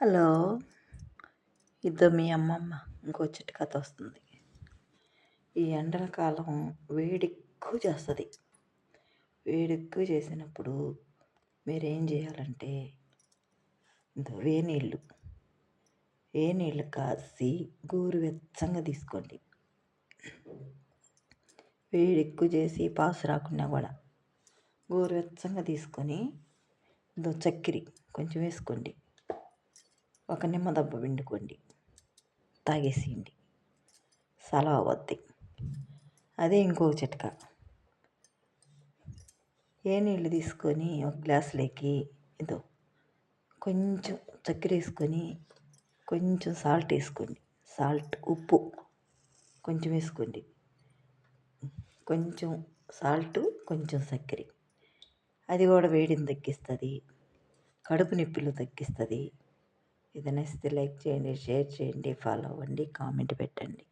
Hello! ఇద్దో మీ అమ్మమ్మ ఇంకో చిట్కాతో వస్తుంది. ఈ ఎండల కాలం వేడెక్కువ చేస్తుంది. వేడెక్కువ చేసినప్పుడు మీరేం చేయాలంటే వేడి నీళ్ళు కాసి గోరువెచ్చంగా తీసుకోండి. వేడెక్కువ చేసి పాసు రాకుండా కూడా గోరువెచ్చంగా తీసుకొని చక్కెర కొంచెం వేసుకోండి. ఒక నిమ్మ దెబ్బ పిండుకోండి, తాగేసేయండి, సలవ వద్ది. అదే ఇంకో చిట్కా. ఏ నీళ్ళు తీసుకొని ఒక గ్లాసులోకి కొంచెం చక్కెర వేసుకొని కొంచెం సాల్ట్ వేసుకోండి. ఉప్పు కొంచెం వేసుకోండి. కొంచెం సాల్ట్, కొంచెం చక్కెర. అది కూడా వేడిని తగ్గిస్తుంది, కడుపు నొప్పులు తగ్గిస్తుంది. ఇది నచ్చితే లైక్ చేయండి, షేర్ చేయండి, ఫాలో అవ్వండి, కామెంట్ పెట్టండి.